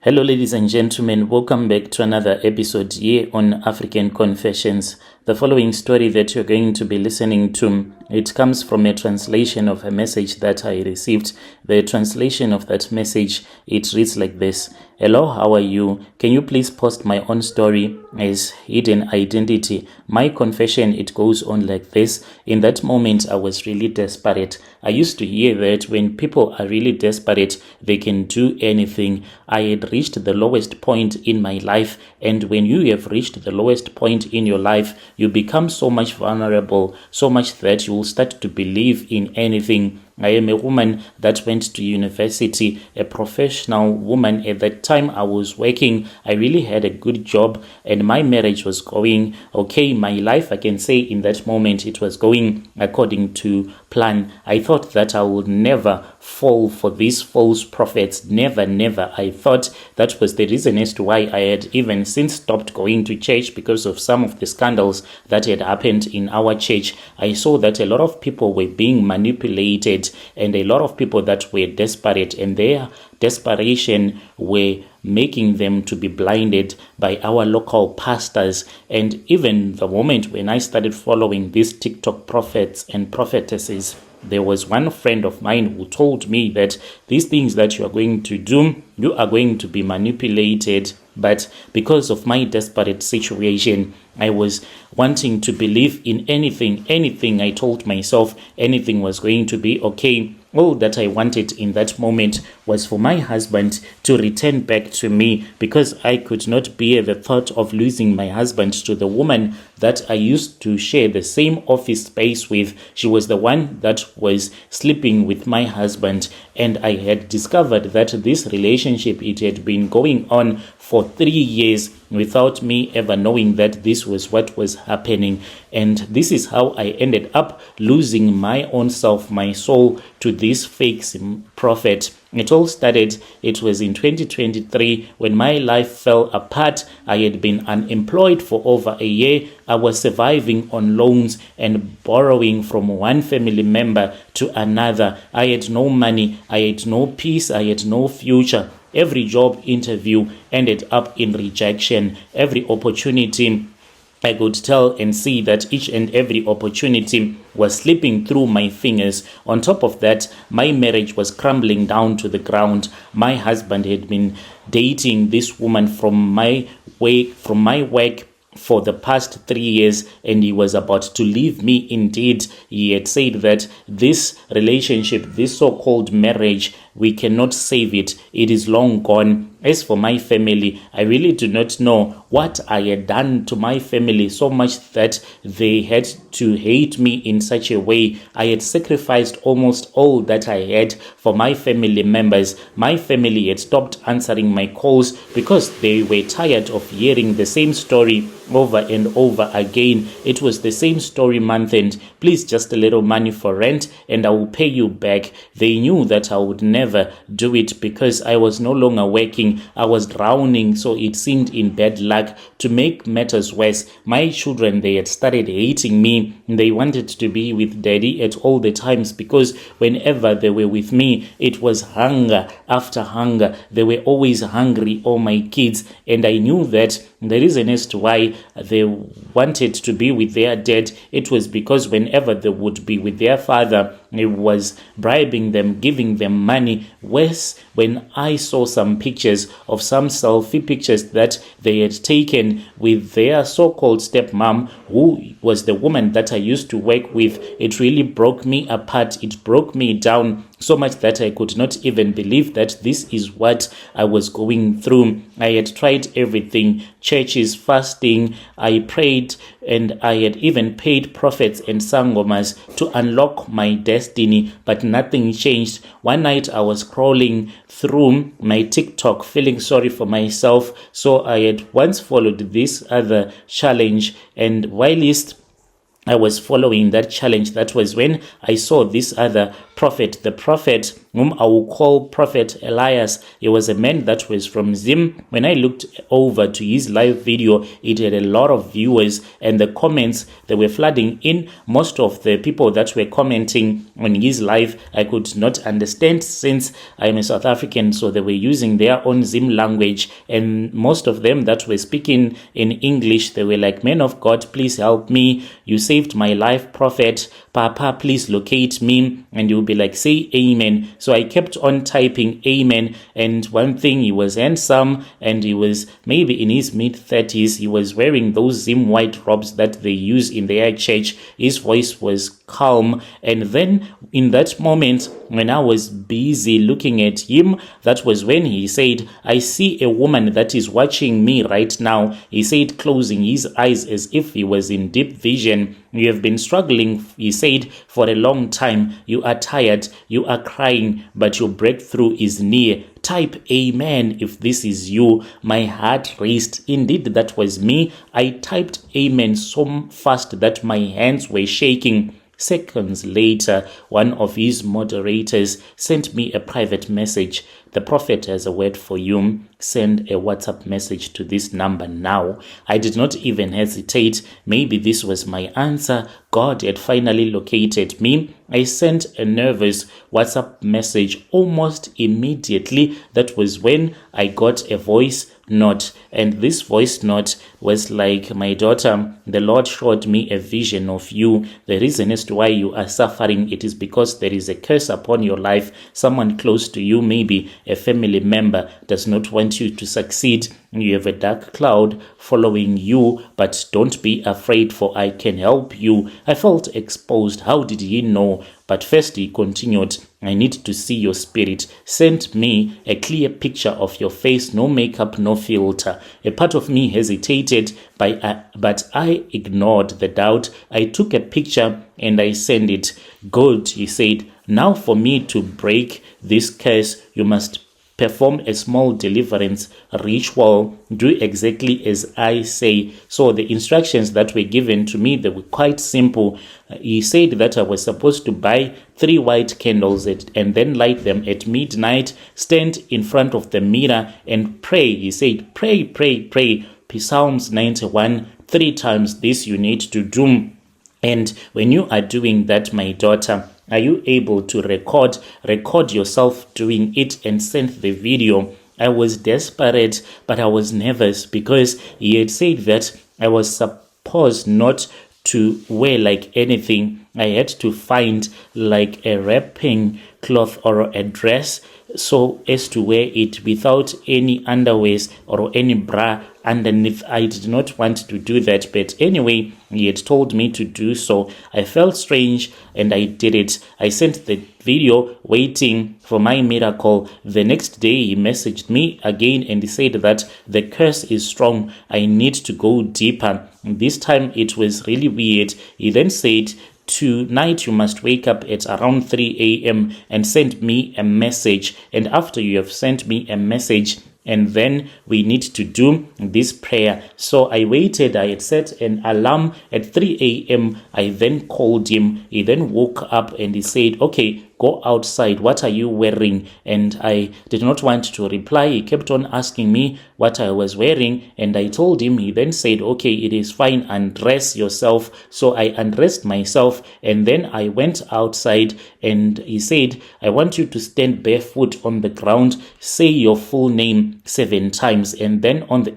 Hello, ladies and gentlemen. Welcome back to another episode here on African Confessions. The following story that you're going to be listening to, it comes from a translation of a message that I received. The translation of that message, it reads like this. Hello, how are you? Can you please post my own story as hidden identity? My confession, it goes on like this. In that moment, I was really desperate. I used to hear that when people are really desperate, they can do anything. I had reached the lowest point in my life, and when you have reached the lowest point in your life, you become so much vulnerable, so much that you will start to believe in anything. I am a woman that went to university, a professional woman. At that time, I was working. I really had a good job, and my marriage was going okay. My life, I can say in that moment, it was going according to plan. I thought that I would never fall for these false prophets. Never. I thought that was the reason as to why I had even since stopped going to church, because of some of the scandals that had happened in our church. I saw that a lot of people were being manipulated, and a lot of people that were desperate, and their desperation were making them to be blinded by our local pastors. And even the moment when I started following these TikTok prophets and prophetesses, there was one friend of mine who told me that these things that you are going to do, you are going to be manipulated. But because of my desperate situation, I was wanting to believe in anything. I told myself anything was going to be okay. All that I wanted in that moment was for my husband to return back to me, because I could not bear the thought of losing my husband to the woman that I used to share the same office space with. She was the one that was sleeping with my husband, and I had discovered that this relationship, it had been going on for 3 years without me ever knowing that this was what was happening. And this is how I ended up losing my own self, my soul, to this fake prophet. It all started, it was in 2023 when my life fell apart. I had been unemployed for over a year. I was surviving on loans and borrowing from one family member to another. I had no money, I had no peace, I had no future. Every job interview ended up in rejection. Every opportunity, I could tell and see that each and every opportunity was slipping through my fingers. On top of that, my marriage was crumbling down to the ground. My husband had been dating this woman from my work for the past 3 years, and he was about to leave me. Indeed, he had said that this relationship, this so-called marriage, we cannot save it. It is long gone. As for my family, I really do not know what I had done to my family so much that they had to hate me in such a way. I had sacrificed almost all that I had for my family members. My family had stopped answering my calls because they were tired of hearing the same story over and over again. It was the same story month end. Please, just a little money for rent and I will pay you back. They knew that I would never do it because I was no longer working. I was drowning, so it seemed in bad luck. To make matters worse, my children, they had started hating me. They wanted to be with daddy at all the times, because whenever they were with me, it was hunger after hunger. They were always hungry, all my kids, and I knew that the reason as to why they wanted to be with their dad, it was because whenever they would be with their father, he was bribing them, giving them money. Worse, when I saw some pictures of some selfie pictures that they had taken with their so-called stepmom, who was the woman that I used to work with, it really broke me apart. It broke me down so much that I could not even believe that this is what I was going through. I had tried everything, churches, fasting, I prayed, and I had even paid prophets and sangomas to unlock my destiny, but nothing changed. One night I was scrolling through my TikTok feeling sorry for myself, so I had once followed this other challenge, and whilst I was following that challenge, that was when I saw this other prophet. The prophet whom I will call Prophet Elias, he was a man that was from Zim. When I looked over to his live video, it had a lot of viewers, and the comments, they were flooding in. Most of the people that were commenting on his live, I could not understand since I'm a South African, so they were using their own Zim language, and most of them that were speaking in English, they were like, "Man of God, please help me. You saved my life, prophet. Papa, please locate me." And you'll be like, "Say amen." So I kept on typing amen. And one thing, he was handsome, and he was maybe in his mid-30s. He was wearing those Zim white robes that they use in their church. His voice was calm. And then in that moment, when I was busy looking at him, that was when he said, "I see a woman that is watching me right now." He said, closing his eyes as if he was in deep vision. "You have been struggling," he said, "for a long time. You are tired, you are crying, but your breakthrough is near. Type amen if this is you." My heart raced. Indeed, that was me. I typed amen so fast that my hands were shaking. Seconds later, one of his moderators sent me a private message. "The prophet has a word for you. Send a WhatsApp message to this number now." I did not even hesitate. Maybe this was my answer. God had finally located me. I sent a nervous WhatsApp message almost immediately. That was when I got a voice note, and this voice note was like, "My daughter, the Lord showed me a vision of you. The reason as to why you are suffering, it is because there is a curse upon your life. Someone close to you, maybe a family member, does not want you to succeed. You have a dark cloud following you, but don't be afraid, for I can help you." I felt exposed. How did he know? But first he continued, "I need to see your spirit. Send me a clear picture of your face, no makeup, no filter." A part of me hesitated, but I ignored the doubt. I took a picture and I sent it. "Good," he said. "Now for me to break this curse, you must perform a small deliverance ritual. Do exactly as I say." So the instructions that were given to me, they were quite simple. He said that I was supposed to buy 3 white candles and then light them at midnight, stand in front of the mirror and pray. He said, "Pray, pray, pray. Psalms 91, 3 times this you need to do." And when you are doing that, my daughter, are you able to record yourself doing it and send the video? I was desperate, but I was nervous because he had said that I was supposed not to wear like anything. I had to find like a wrapping cloth or a dress so as to wear it without any underwears or any bra underneath. I did not want to do that, but anyway, he had told me to do so. I felt strange and I did it. I sent the video waiting for my miracle. The next day he messaged me again and he said that the curse is strong. I need to go deeper. This time it was really weird. He then said, "Tonight you must wake up at around 3 a.m. and send me a message. And after you have sent me a message, and then we need to do this prayer." So I waited. I had set an alarm at 3 a.m. I then called him. He then woke up and he said, "Okay, go outside. What are you wearing?" And I did not want to reply. He kept on asking me what I was wearing, and I told him. He then said, "Okay, it is fine. Undress yourself." So I undressed myself, and then I went outside, and he said, "I want you to stand barefoot on the ground, say your full name 7 times, and then on the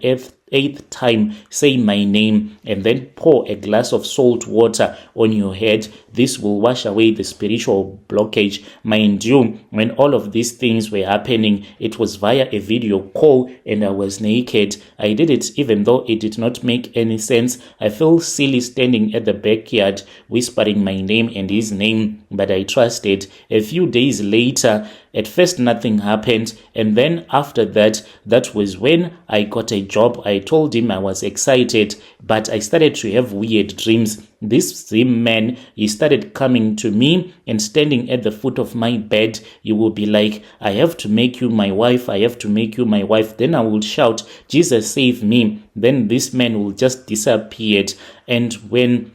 8th time, say my name, and then pour a glass of salt water on your head. This will wash away the spiritual blockage." Mind you, when all of these things were happening, it was via a video call and I was naked. I did it even though it did not make any sense. I felt silly standing at the backyard whispering my name and his name, but I trusted. A few days later, at first nothing happened, and then after that, that was when I got a job. I told him I was excited, but I started to have weird dreams. This same man, he started coming to me and standing at the foot of my bed. He will be like, "I have to make you my wife. I have to make you my wife." Then I will shout, "Jesus, save me." Then this man will just disappear. And when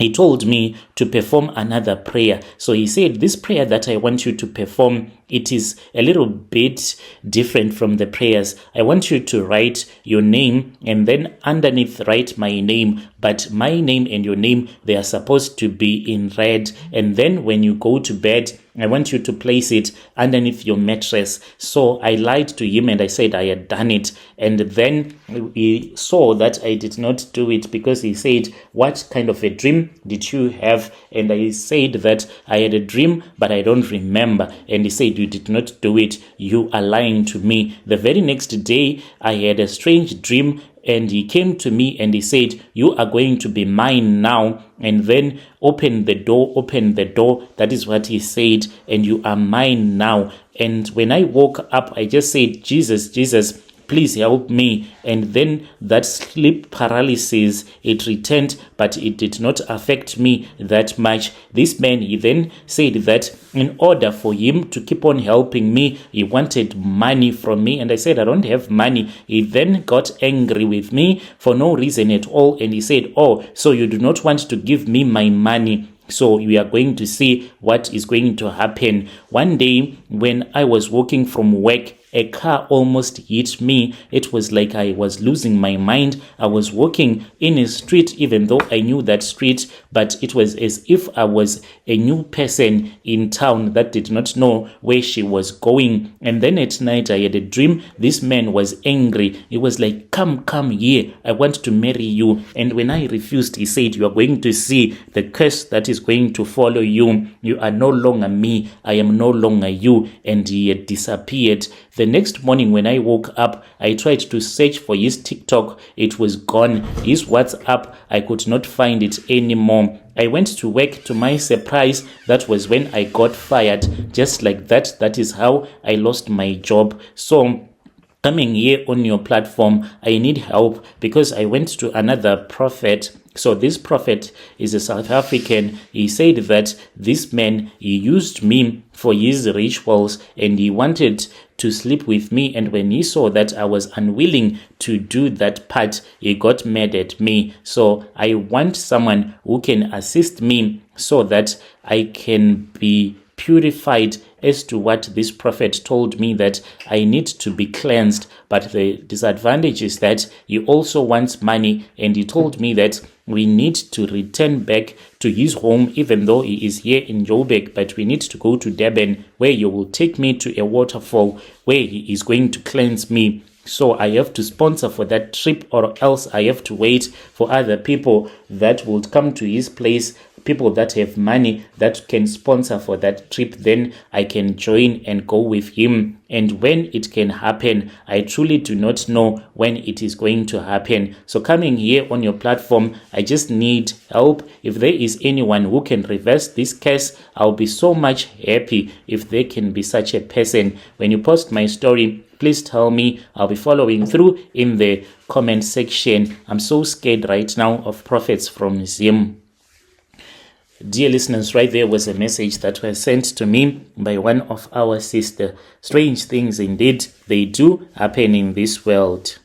he told me to perform another prayer. So he said, this prayer that I want you to perform, it is a little bit different from the prayers. I want you to write your name and then underneath write my name. But my name and your name, they are supposed to be in red. And then when you go to bed, I want you to place it underneath your mattress. So I lied to him and I said I had done it. And then he saw that I did not do it, because he said, what kind of a dream did you have? And I said that I had a dream, but I don't remember. And he said, you did not do it. You are lying to me. The very next day, I had a strange dream. And he came to me and he said, you are going to be mine now. And then open the door. That is what he said. And you are mine now. And when I woke up, I just said, Jesus, Jesus, please help me. And then that sleep paralysis, it returned, but it did not affect me that much. This man, he then said that in order for him to keep on helping me, he wanted money from me. And I said, I don't have money. He then got angry with me for no reason at all. And he said, oh, so you do not want to give me my money? So we are going to see what is going to happen. One day when I was walking from work, a car almost hit me. It was like I was losing my mind. I was walking in a street, even though I knew that street, but it was as if I was a new person in town that did not know where she was going. And then at night, I had a dream. This man was angry. He was like, come here. I want to marry you. And when I refused, he said, you are going to see the curse that is going to follow you. You are no longer me. I am no longer you. And he had disappeared. The next morning when I woke up, I tried to search for his TikTok. It was gone. His WhatsApp, I could not find it anymore. I went to work. To my surprise, that was when I got fired. Just like that, that is how I lost my job. So coming here on your platform, I need help because I went to another prophet. So this prophet is a South African. He said that this man, he used me for his rituals and he wanted to sleep with me. And when he saw that I was unwilling to do that part, he got mad at me. So I want someone who can assist me so that I can be purified as to what this prophet told me, that I need to be cleansed. But the disadvantage is that he also wants money, and he told me that we need to return back to his home, even though he is here in Joburg, but we need to go to Durban, where you will take me to a waterfall where he is going to cleanse me. So I have to sponsor for that trip, or else I have to wait for other people that will come to his place, people that have money that can sponsor for that trip. Then I can join and go with him. And when it can happen, I truly do not know when it is going to happen. So coming here on your platform, I just need help. If there is anyone who can reverse this case, I'll be so much happy if there can be such a person. When you post my story, please tell me. I'll be following through in the comment section. I'm so scared right now of prophets from Zim. Dear listeners, right there was a message that was sent to me by one of our sisters. Strange things indeed, they do happen in this world.